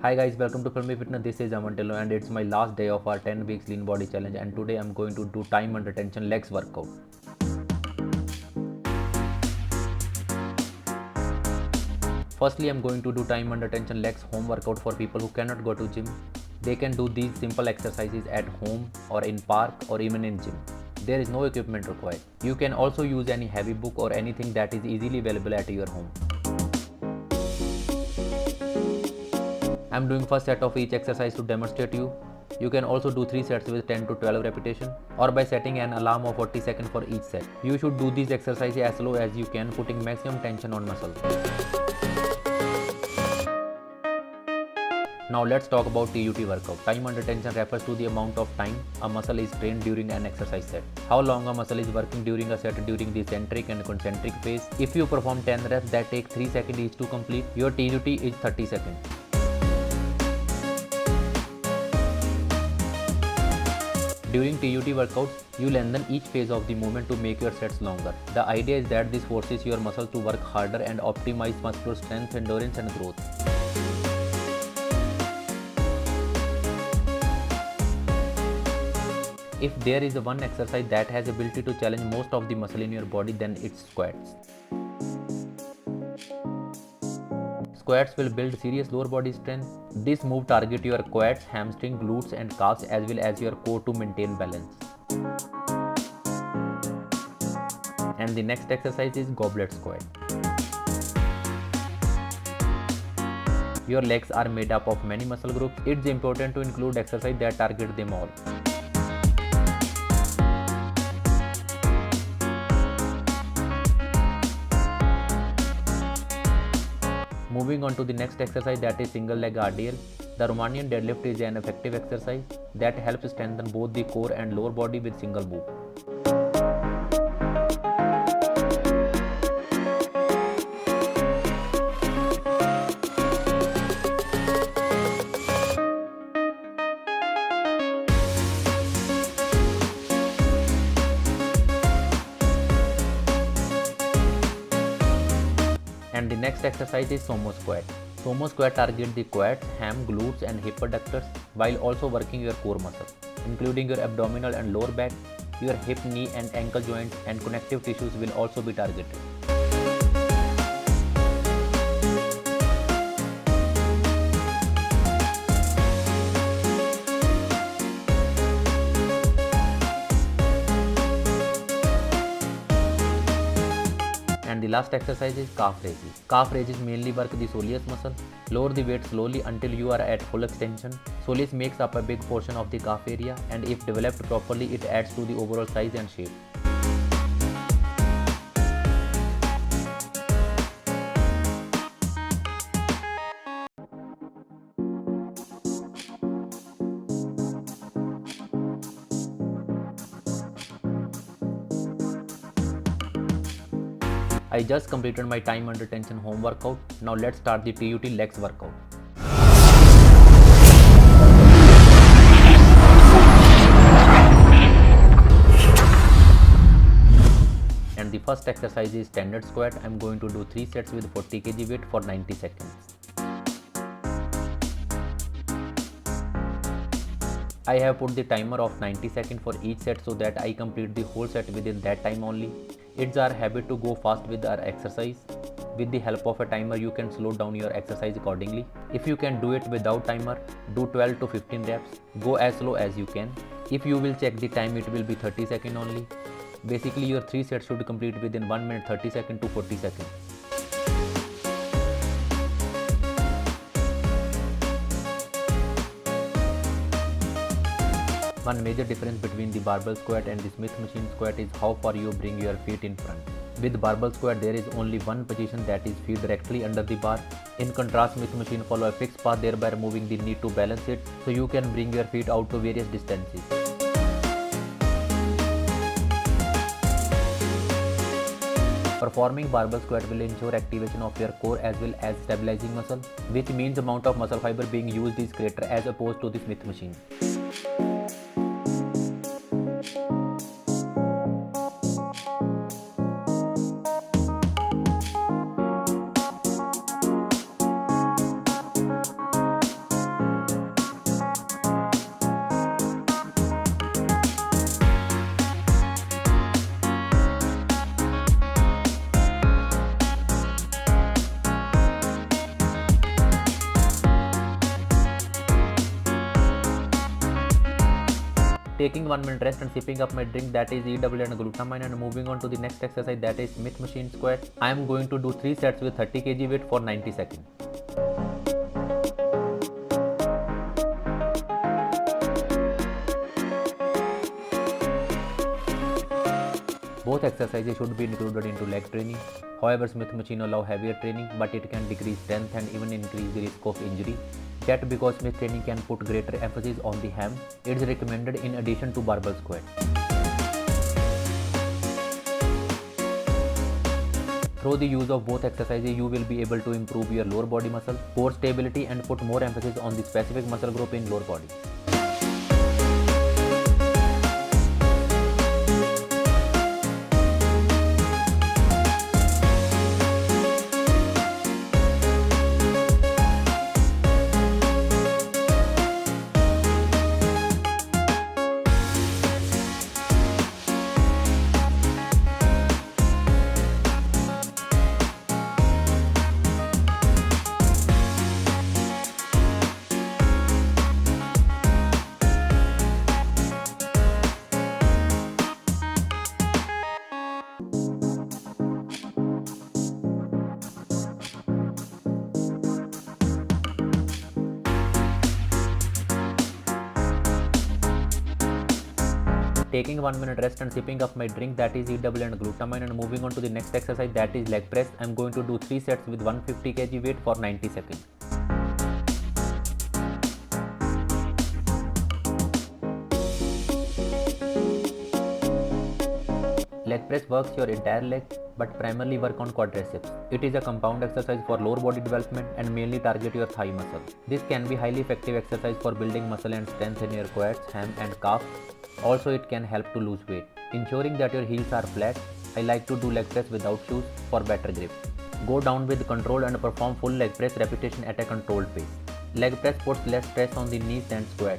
Hi guys, welcome to Filmy Fitness. This is Amantello and it's my last day of our 10 weeks lean body challenge, and today I'm going to do time under tension legs workout. Firstly, I'm going to do time under tension legs home workout for people who cannot go to gym. They can do these simple exercises at home or in park or even in gym. There is no equipment required. You can also use any heavy book or anything that is easily available at your home. I'm doing first set of each exercise to demonstrate you. You can also do 3 sets with 10 to 12 repetition or by setting an alarm of 40 seconds for each set. You should do these exercises as slow as you can, putting maximum tension on muscles. Now let's talk about TUT workout. Time under tension refers to the amount of time a muscle is trained during an exercise set. How long a muscle is working during a set during the eccentric and concentric phase. If you perform 10 reps that take 3 seconds each to complete, your TUT is 30 seconds. During TUT workouts, you lengthen each phase of the movement to make your sets longer. The idea is that this forces your muscles to work harder and optimize muscular strength, endurance and growth. If there is one exercise that has ability to challenge most of the muscle in your body, then it's squats. Squats will build serious lower body strength. This move targets your quads, hamstring, glutes and calves as well as your core to maintain balance. And the next exercise is goblet squat. Your legs are made up of many muscle groups. It's important to include exercise that target them all. Moving on to the next exercise, that is single leg RDL. The Romanian deadlift is an effective exercise that helps strengthen both the core and lower body with single move. And the next exercise is sumo squat. Sumo squat targets the quads, ham, glutes and hip adductors while also working your core muscles, including your abdominal and lower back. Your hip, knee and ankle joints and connective tissues will also be targeted. And the last exercise is calf raises. Calf raises mainly work the soleus muscle. Lower the weight slowly until you are at full extension. Soleus makes up a big portion of the calf area, and if developed properly, it adds to the overall size and shape. I just completed my time under tension home workout. Now let's start the TUT legs workout. And the first exercise is standard squat. I'm going to do 3 sets with 40 kg weight for 90 seconds. I have put the timer of 90 seconds for each set so that I complete the whole set within that time only. It's our habit to go fast with our exercise. With the help of a timer, you can slow down your exercise accordingly. If you can do it without timer, do 12 to 15 reps. Go as slow as you can. If you will check the time, it will be 30 seconds only. Basically, your 3 sets should complete within 1 minute 30 seconds to 40 seconds. One major difference between the barbell squat and the Smith machine squat is how far you bring your feet in front. With barbell squat, there is only one position, that is feet directly under the bar. In contrast, Smith machine follow a fixed path, thereby removing the need to balance it, so you can bring your feet out to various distances. Performing barbell squat will ensure activation of your core as well as stabilizing muscle, which means amount of muscle fiber being used is greater as opposed to the Smith machine. Taking 1 minute rest and sipping up my drink, that is EW and glutamine, and moving on to the next exercise, that is Smith machine squat. I am going to do 3 sets with 30 kg weight for 90 seconds. Both exercises should be included into leg training. However, Smith machine allow heavier training, but it can decrease strength and even increase the risk of injury. Yet, because Smith training can put greater emphasis on the ham, it is recommended in addition to barbell squat. Through the use of both exercises, you will be able to improve your lower body muscle, core stability, and put more emphasis on the specific muscle group in lower body. Taking 1 minute rest and sipping up my drink, that is EW and glutamine, and moving on to the next exercise, that is leg press. I am going to do 3 sets with 150 kg weight for 90 seconds. Leg press works your entire leg, but primarily work on quadriceps. It is a compound exercise for lower body development and mainly target your thigh muscle. This can be highly effective exercise for building muscle and strength in your quads, ham and calf. Also, it can help to lose weight. Ensuring that your heels are flat, I like to do leg press without shoes for better grip. Go down with control and perform full leg press repetition at a controlled pace. Leg press puts less stress on the knees than squat.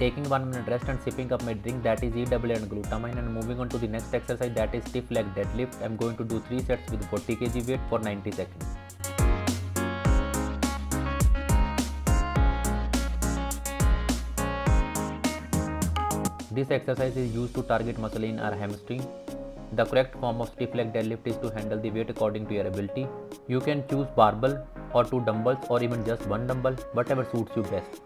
Taking 1 minute rest and sipping up my drink, that is EW and glutamine, and moving on to the next exercise, that is stiff leg deadlift. I am going to do 3 sets with 40 kg weight for 90 seconds. This exercise is used to target muscle in our hamstring. The correct form of stiff leg deadlift is to handle the weight according to your ability. You can choose barbell or 2 dumbbells or even just 1 dumbbell, whatever suits you best.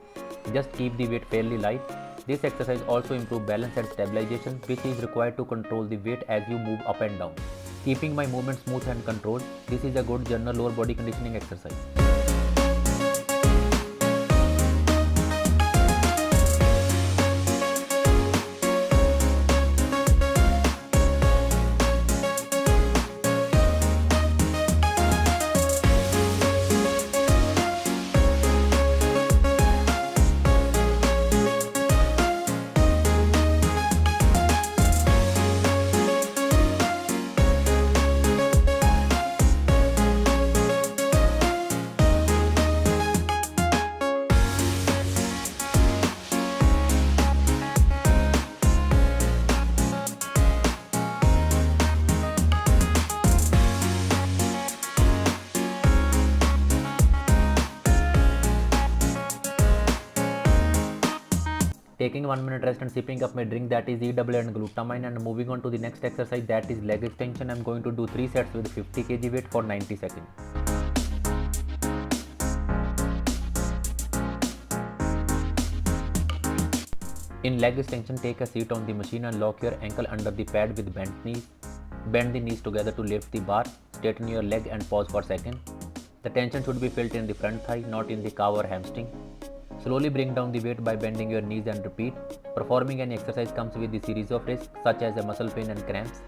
Just keep the weight fairly light. This exercise also improves balance and stabilization, which is required to control the weight as you move up and down. Keeping my movement smooth and controlled, this is a good general lower body conditioning exercise. Taking 1 minute rest and sipping up my drink, that is EW and glutamine, and moving on to the next exercise, that is leg extension. I am going to do 3 sets with 50 kg weight for 90 seconds. In leg extension, take a seat on the machine and lock your ankle under the pad with bent knees. Bend the knees together to lift the bar. Straighten your leg and pause for a second. The tension should be felt in the front thigh, not in the calf or hamstring. Slowly bring down the weight by bending your knees and repeat. Performing any exercise comes with the series of risks such as a muscle pain and cramps.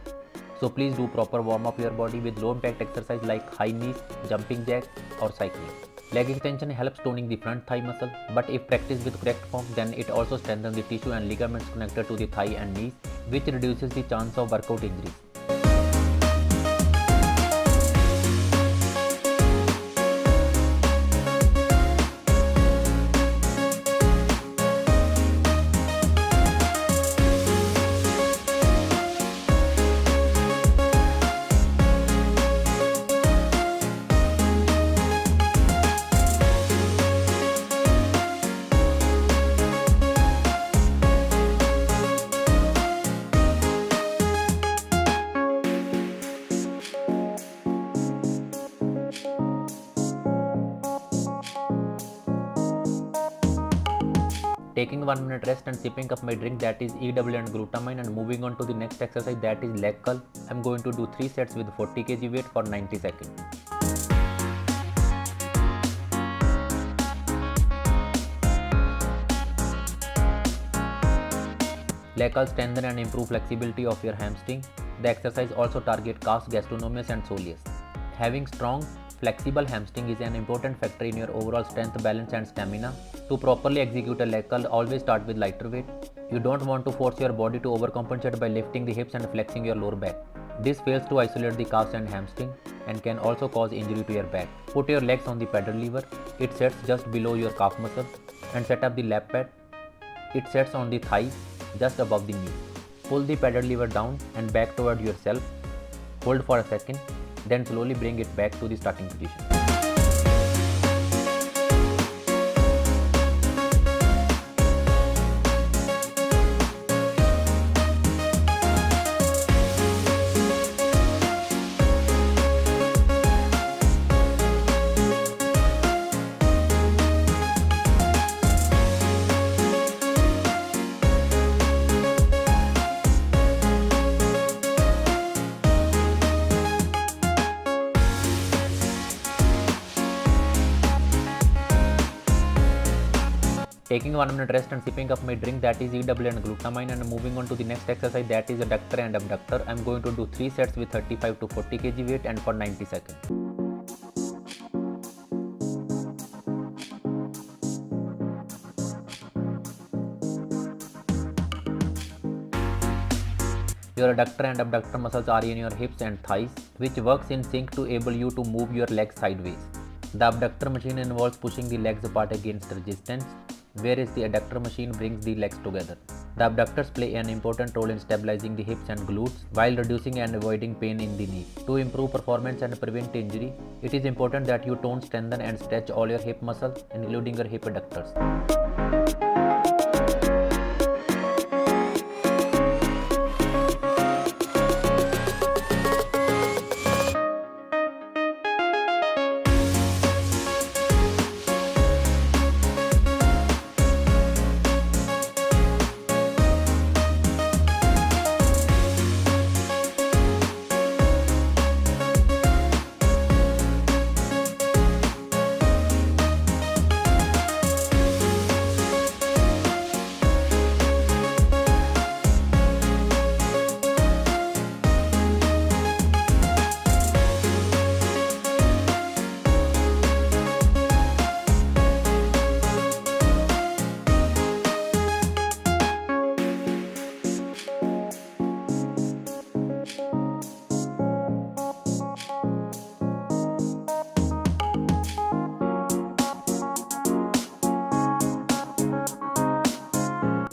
So please do proper warm up your body with low impact exercise like high knees, jumping jack or cycling. Leg extension helps toning the front thigh muscle, but if practiced with correct form, then it also strengthens the tissue and ligaments connected to the thigh and knees, which reduces the chance of workout injuries. Taking 1 minute rest and sipping up my drink, that is EW and glutamine, and moving on to the next exercise, that is leg curl. I'm going to do 3 sets with 40 kg weight for 90 seconds. Leg curl strengthen and improve flexibility of your hamstring. The exercise also target calves, gastrocnemius and soleus. Having strong, flexible hamstring is an important factor in your overall strength, balance and stamina. To properly execute a leg curl, always start with lighter weight. You don't want to force your body to overcompensate by lifting the hips and flexing your lower back. This fails to isolate the calves and hamstring and can also cause injury to your back. Put your legs on the pedal lever. It sets just below your calf muscle, and set up the lap pad. It sets on the thigh just above the knee. Pull the pedal lever down and back toward yourself. Hold for a second, then slowly bring it back to the starting position. Taking 1 minute rest and sipping up my drink, that is EW and glutamine, and moving on to the next exercise, that is adductor and abductor. I'm going to do 3 sets with 35 to 40 kg weight and for 90 seconds. Your adductor and abductor muscles are in your hips and thighs, which works in sync to enable you to move your legs sideways. The abductor machine involves pushing the legs apart against resistance, whereas the adductor machine brings the legs together. The abductors play an important role in stabilizing the hips and glutes while reducing and avoiding pain in the knees. To improve performance and prevent injury, it is important that you tone, strengthen and stretch all your hip muscles, including your hip adductors.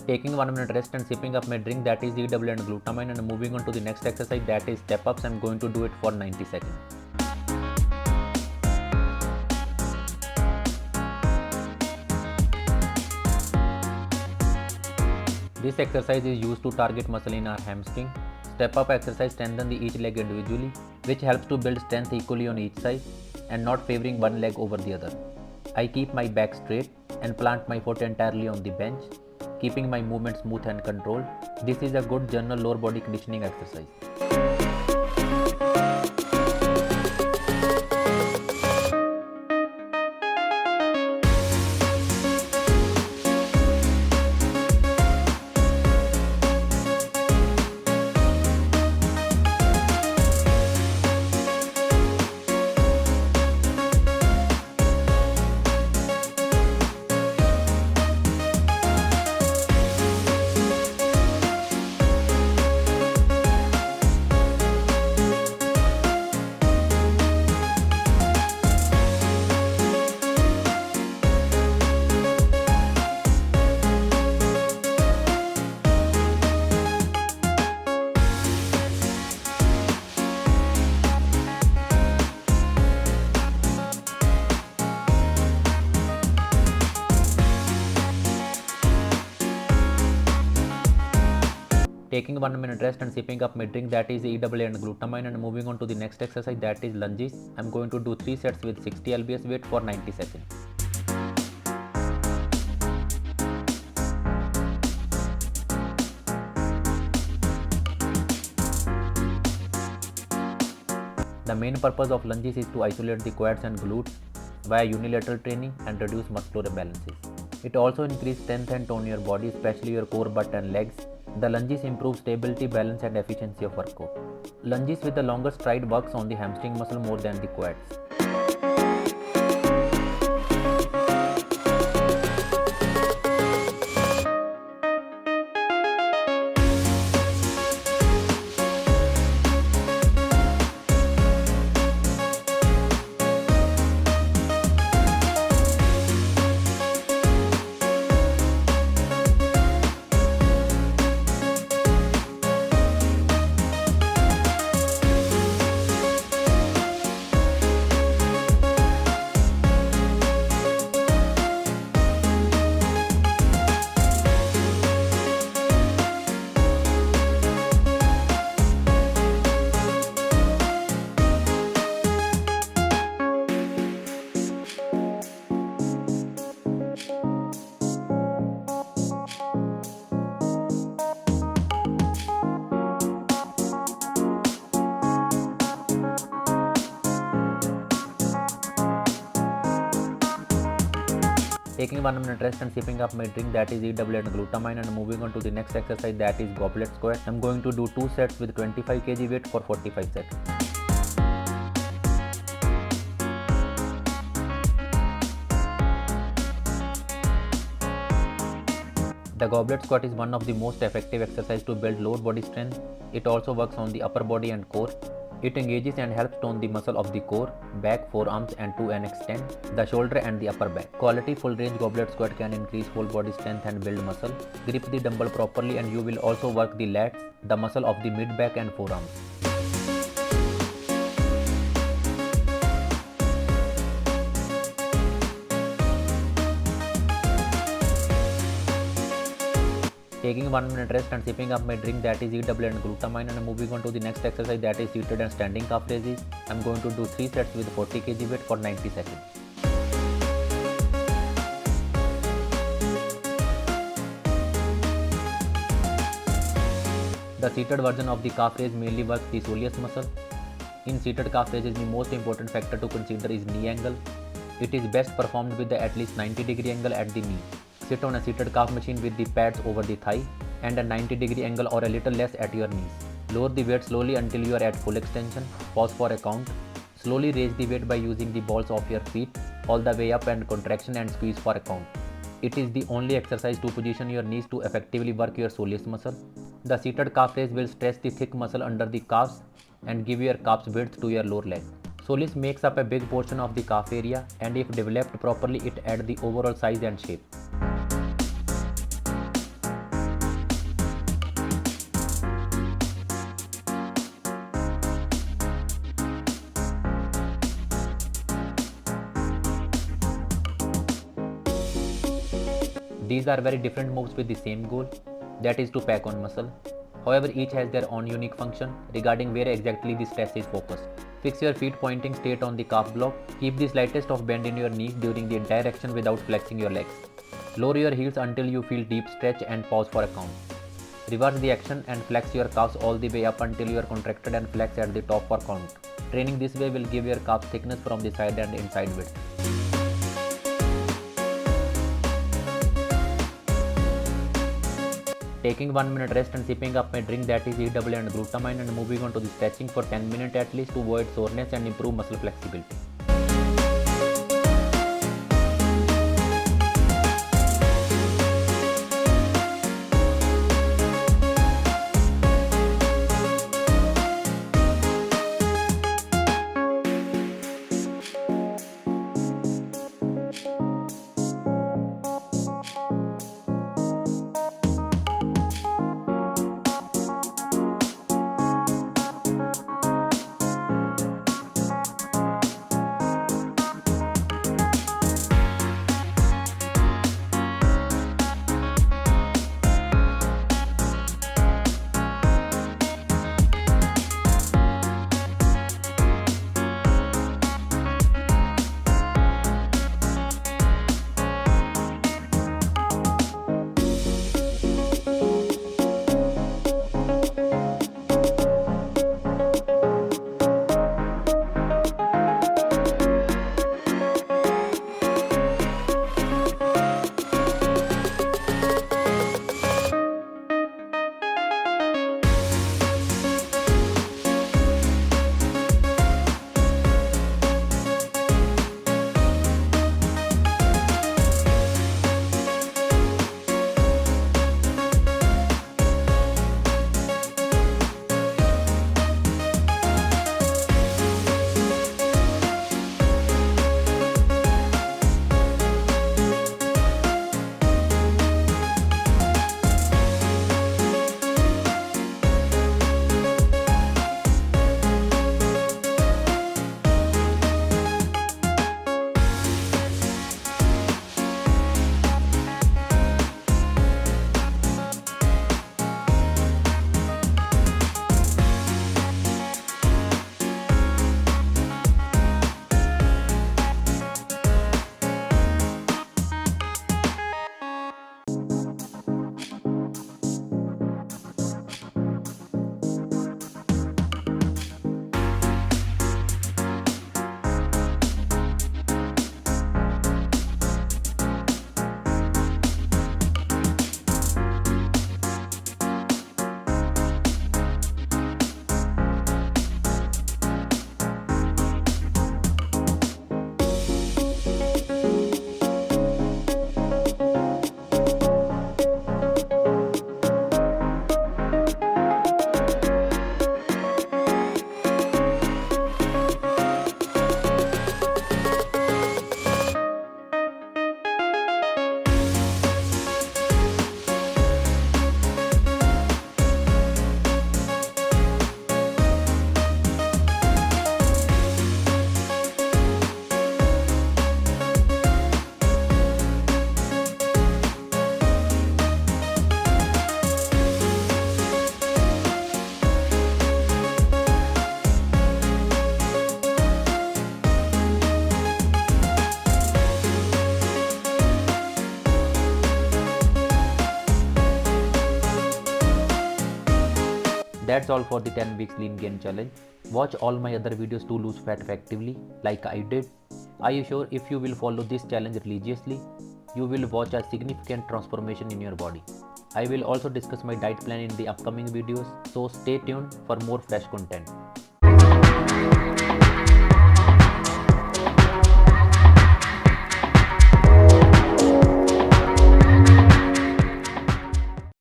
Taking 1 minute rest and sipping up my drink, that is EW and glutamine, and moving on to the next exercise, that is step ups. I'm going to do it for 90 seconds. This exercise is used to target muscle in our hamstring. Step up exercise strengthens each leg individually, which helps to build strength equally on each side and not favoring one leg over the other. I keep my back straight and plant my foot entirely on the bench, keeping my movement smooth and controlled. This is a good general lower body conditioning exercise. Taking 1 minute rest and sipping up my drink, that is EAA and glutamine, and moving on to the next exercise, that is lunges. I'm going to do 3 sets with 60 lbs weight for 90 seconds. The main purpose of lunges is to isolate the quads and glutes via unilateral training and reduce muscular imbalances. It also increases strength and tone your body, especially your core, butt and legs. The lunges improve stability, balance and efficiency of workout. Lunges with the longer stride works on the hamstring muscle more than the quads. Taking 1 minute rest and sipping up my drink, that is EAA and glutamine, and moving on to the next exercise, that is goblet squat. I'm going to do 2 sets with 25 kg weight for 45 seconds. The goblet squat is one of the most effective exercises to build lower body strength. It also works on the upper body and core. It engages and helps tone the muscle of the core, back, forearms and to an extent, the shoulder and the upper back. Quality full range goblet squat can increase whole body strength and build muscle. Grip the dumbbell properly and you will also work the lats, the muscle of the mid back and forearms. Taking 1 minute rest and sipping up my drink, that is EAA and glutamine, and moving on to the next exercise, that is seated and standing calf raises. I'm going to do 3 sets with 40 kg weight for 90 seconds. The seated version of the calf raise mainly works the soleus muscle. In seated calf raises, the most important factor to consider is knee angle. It is best performed with the at least 90-degree angle at the knee. Sit on a seated calf machine with the pads over the thigh and a 90-degree angle or a little less at your knees. Lower the weight slowly until you are at full extension. Pause for a count. Slowly raise the weight by using the balls of your feet all the way up and contraction and squeeze for a count. It is the only exercise to position your knees to effectively work your soleus muscle. The seated calf raise will stretch the thick muscle under the calves and give your calves width to your lower leg. Soleus makes up a big portion of the calf area, and if developed properly, it adds the overall size and shape. These are very different moves with the same goal, that is to pack on muscle. However, each has their own unique function regarding where exactly the stress is focused. Fix your feet pointing straight on the calf block. Keep the slightest of bend in your knees during the entire action without flexing your legs. Lower your heels until you feel deep stretch and pause for a count. Reverse the action and flex your calves all the way up until you are contracted and flex at the top for count. Training this way will give your calves thickness from the side and inside width. Taking 1 minute rest and sipping up my drink, that is EAA and glutamine, and moving on to the stretching for 10 minutes at least to avoid soreness and improve muscle flexibility. That's all for the 10 weeks lean gain challenge. Watch all my other videos to lose fat effectively like I did. I assure if you will follow this challenge religiously, you will watch a significant transformation in your body. I will also discuss my diet plan in the upcoming videos, so stay tuned for more fresh content.